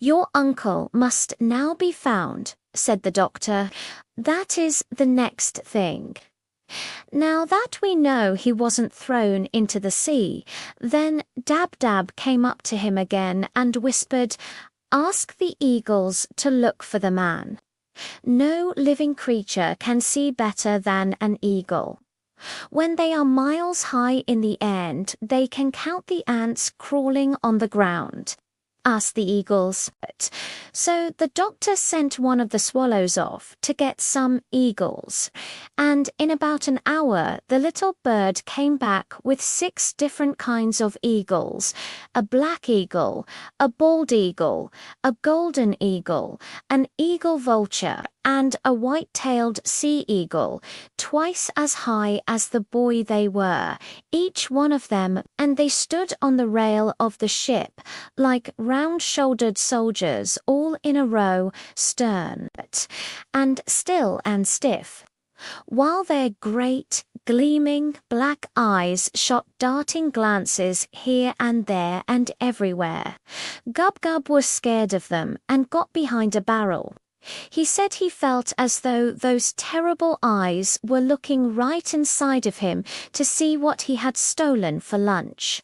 "Your uncle must now be found," said the doctor. "That is the next thing. Now that we know he wasn't thrown into the sea, then Dab-Dab came up to him again and whispered, 'Ask the eagles to look for the man. No living creature can see better than an eagle. When they are miles high in the air, they can count the ants crawling on the ground.' Asked the eagles. So the doctor sent one of the swallows off to get some eagles, and in about an hour the little bird came back with 6 different kinds of eagles: a black eagle, a bald eagle, a golden eagle, an eagle vulture, and a white-tailed sea eagle, twice as high as the boy they were, each one of them, and they stood on the rail of the ship like round-shouldered soldiers, all in a row, stern, and still and stiff, while their great, gleaming black eyes shot darting glances here and there and everywhere. Gub-Gub was scared of them and got behind a barrel. He said he felt as though those terrible eyes were looking right inside of him to see what he had stolen for lunch.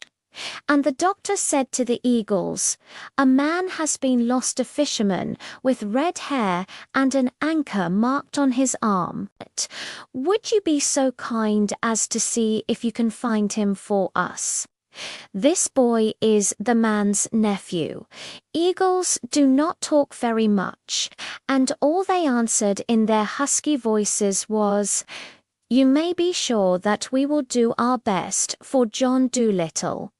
And the doctor said to the eagles, "A man has been lost, a fisherman with red hair and an anchor marked on his arm. Would you be so kind as to see if you can find him for us? This boy is the man's nephew." Eagles do not talk very much, and all they answered in their husky voices was, "You may be sure that we will do our best for John Dolittle."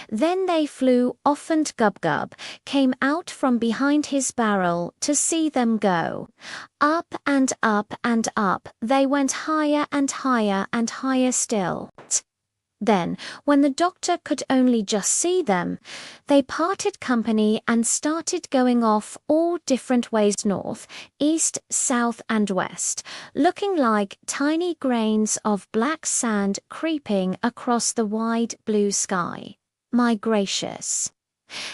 Then they flew off, and Gub-Gub came out from behind his barrel to see them go. Up and up and up they went, higher and higher and higher still. Then, when the doctor could only just see them, they parted company and started going off all different ways, north, east, south, and west, looking like tiny grains of black sand creeping across the wide blue sky. "My gracious,"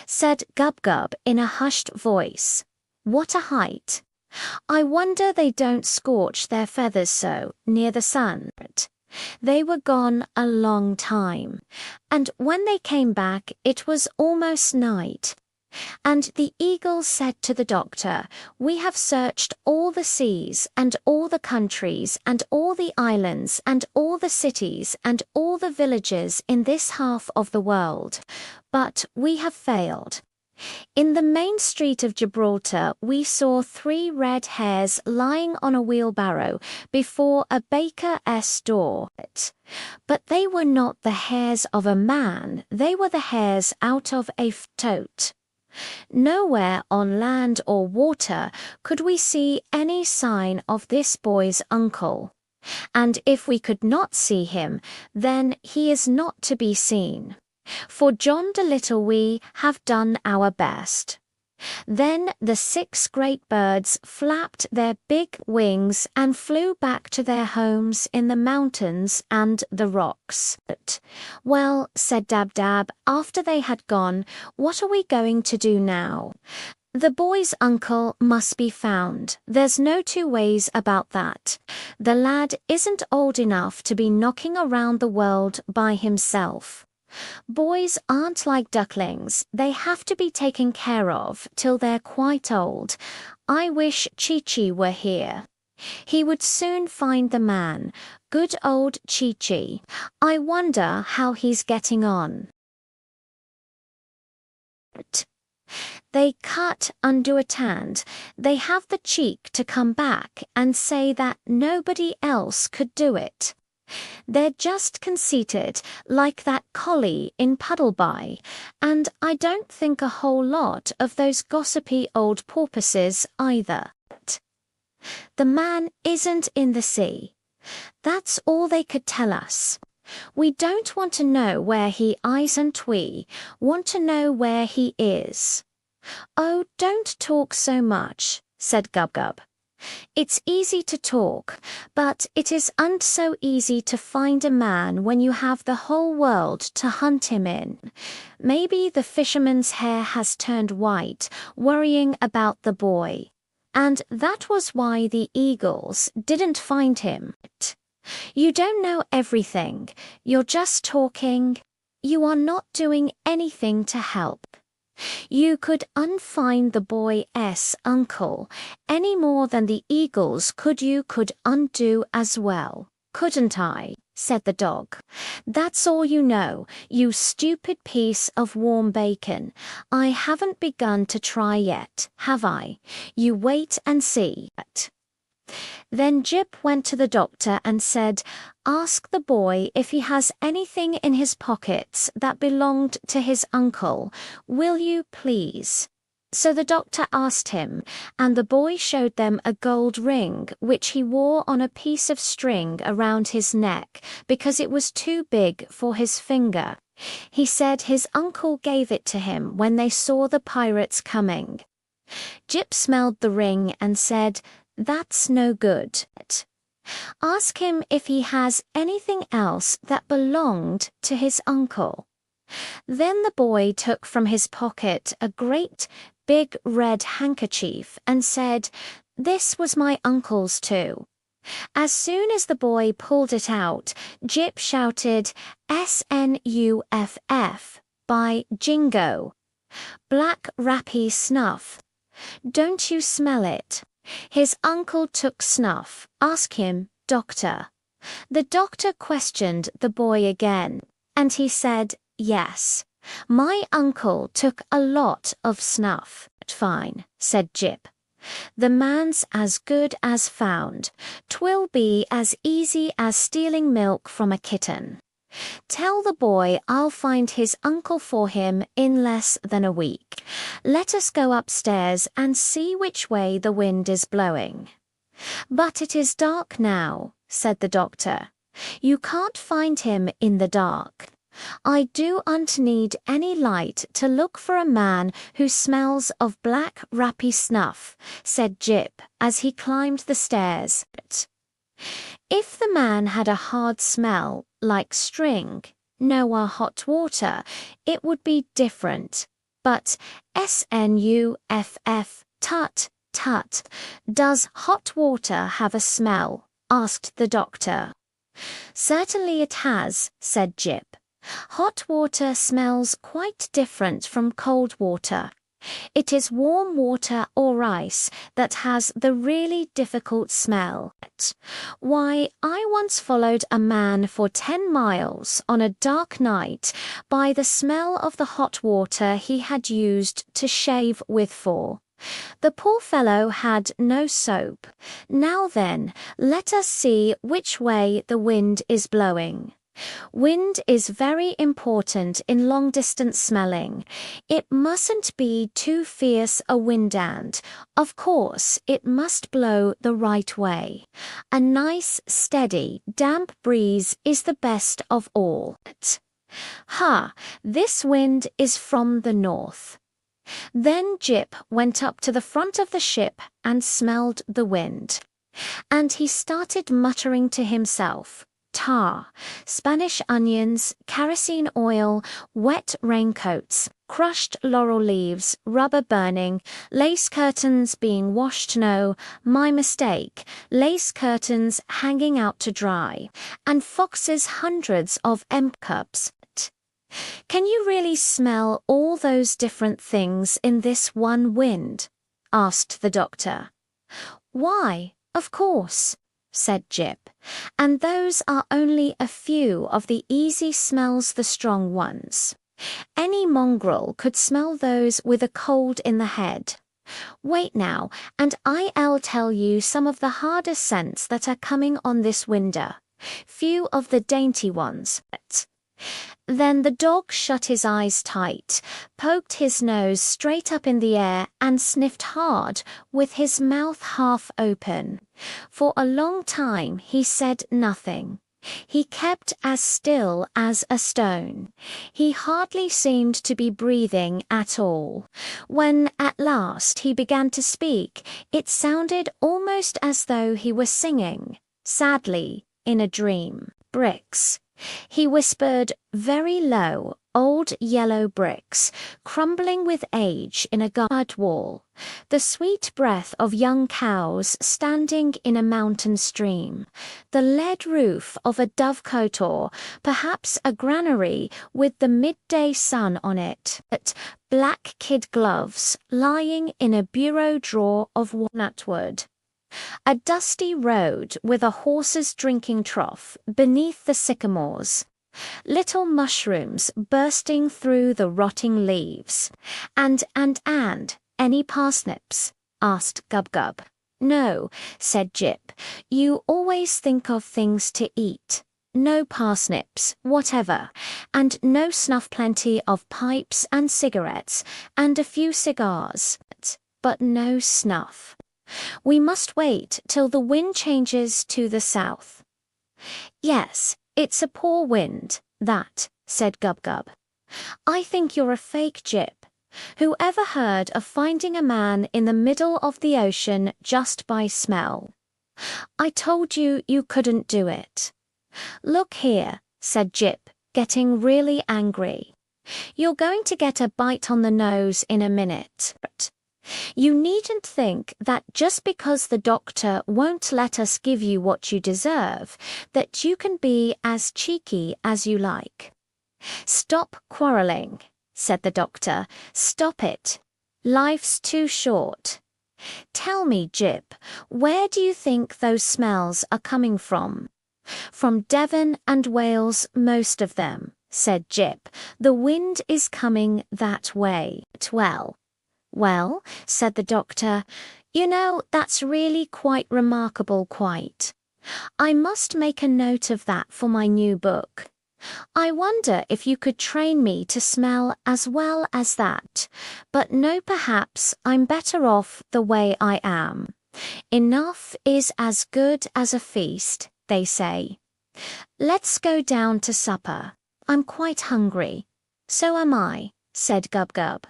said Gub-Gub in a hushed voice, "what a height! I wonder they don't scorch their feathers so near the sun." They were gone a long time, and when they came back it was almost night. And the eagles said to the doctor, "We have searched all the seas and all the countries and all the islands and all the cities and all the villages in this half of the world, but we have failed. In the main street of Gibraltar we saw 3 red hares lying on a wheelbarrow before a baker's door. But they were not the hairs of a man, they were the hairs out of a tote. Nowhere on land or water could we see any sign of this boy's uncle. And if we could not see him, then he is not to be seen. For John Dolittle we have done our best." Then the 6 great birds flapped their big wings and flew back to their homes in the mountains and the rocks. "Well," said Dab-Dab, after they had gone, "what are we going to do now? The boy's uncle must be found. There's no 2 ways about that. The lad isn't old enough to be knocking around the world by himself. Boys aren't like ducklings, they have to be taken care of till they're quite old. I wish Chi-Chi were here. He would soon find the man. Good old Chi-Chi. I wonder how he's getting on." They cut undo a hand. They have the cheek to come back and say that nobody else could do it. They're just conceited, like that collie in Puddleby, and I don't think a whole lot of those gossipy old porpoises either. The man isn't in the sea. That's all they could tell us. We don't want to know where he isn't, we want to know where he is. "Oh, don't talk so much," said Gub-Gub. It's easy to talk, but it isn't so easy to find a man when you have the whole world to hunt him in. Maybe the fisherman's hair has turned white, worrying about the boy. And that was why the eagles didn't find him. You don't know everything. You're just talking. You are not doing anything to help. You could unfind the boy's uncle any more than the eagles could undo as well, couldn't I? Said the dog. That's all you know, you stupid piece of warm bacon. I haven't begun to try yet, have I? You wait and see. Then Jip went to the doctor and said, "Ask the boy if he has anything in his pockets that belonged to his uncle. Will you, please?" So the doctor asked him, and the boy showed them a gold ring which he wore on a piece of string around his neck because it was too big for his finger. He said his uncle gave it to him when they saw the pirates coming. Jip smelled the ring and said, "That's no good. Ask him if he has anything else that belonged to his uncle." Then the boy took from his pocket a great big red handkerchief and said, "This was my uncle's too." As soon as the boy pulled it out, Jip shouted, "Snuff, by Jingo! Black rappy snuff. Don't you smell it? His uncle took snuff. Ask him, doctor." The doctor questioned the boy again, and he said, "Yes, my uncle took a lot of snuff." "Fine," said Jip. "The man's as good as found. 'Twill be as easy as stealing milk from a kitten. Tell the boy I'll find his uncle for him in less than a week. Let us go upstairs and see which way the wind is blowing." "But it is dark now," said the doctor. "You can't find him in the dark. I don't need any light to look for a man who smells of black rappy snuff," said Jip as he climbed the stairs. If the man had a hard smell, like string, or hot water, it would be different. But snuff, tut, tut, does hot water have a smell? Asked the doctor. "Certainly it has," said Jip. "Hot water smells quite different from cold water. It is warm water or ice that has the really difficult smell. Why, I once followed a man for 10 miles on a dark night by the smell of the hot water he had used to shave with for. The poor fellow had no soap. Now then, let us see which way the wind is blowing. Wind is very important in long-distance smelling. It mustn't be too fierce a wind and, of course, it must blow the right way. A nice, steady, damp breeze is the best of all. Ha! This wind is from the north." Then Jip went up to the front of the ship and smelled the wind. And he started muttering to himself, "Tar, Spanish onions, kerosene oil, wet raincoats, crushed laurel leaves, rubber burning, lace curtains being washed, no, my mistake, lace curtains hanging out to dry, and foxes hundreds of cups. Can you really smell all those different things in this one wind?" asked the doctor. "Why, of course," said Jip, "and those are only a few of the easy smells, the strong ones. Any mongrel could smell those with a cold in the head. Wait now, and I'll tell you some of the harder scents that are coming on this winter. Few of the dainty ones." Then the dog shut his eyes tight, poked his nose straight up in the air, and sniffed hard, with his mouth half open. For a long time he said nothing. He kept as still as a stone. He hardly seemed to be breathing at all. When at last he began to speak, it sounded almost as though he were singing, sadly, in a dream. Bricks. He whispered very low, old yellow bricks, crumbling with age in a mud wall. The sweet breath of young cows standing in a mountain stream. The lead roof of a dovecote or perhaps a granary with the midday sun on it. Black kid gloves lying in a bureau drawer of walnut wood. A dusty road with a horse's drinking trough beneath the sycamores. Little mushrooms bursting through the rotting leaves. And, any parsnips? Asked Gub-Gub. No, said Jip. You always think of things to eat. No parsnips, whatever. And no snuff, plenty of pipes and cigarettes, and a few cigars. But no snuff. We must wait till the wind changes to the south. Yes, it's a poor wind, that, said Gub-Gub. I think you're a fake, Jip. Whoever heard of finding a man in the middle of the ocean just by smell? I told you you couldn't do it. Look here, said Jip, getting really angry. You're going to get a bite on the nose in a minute. You needn't think that just because the doctor won't let us give you what you deserve, that you can be as cheeky as you like. Stop quarrelling, said the doctor. Stop it. Life's too short. Tell me, Jip, where do you think those smells are coming from? From Devon and Wales, most of them, said Jip. The wind is coming that way. Well, said the doctor, you know, that's really quite remarkable, quite. I must make a note of that for my new book. I wonder if you could train me to smell as well as that. But no, perhaps I'm better off the way I am. Enough is as good as a feast, they say. Let's go down to supper. I'm quite hungry. So am I, said Gub-Gub.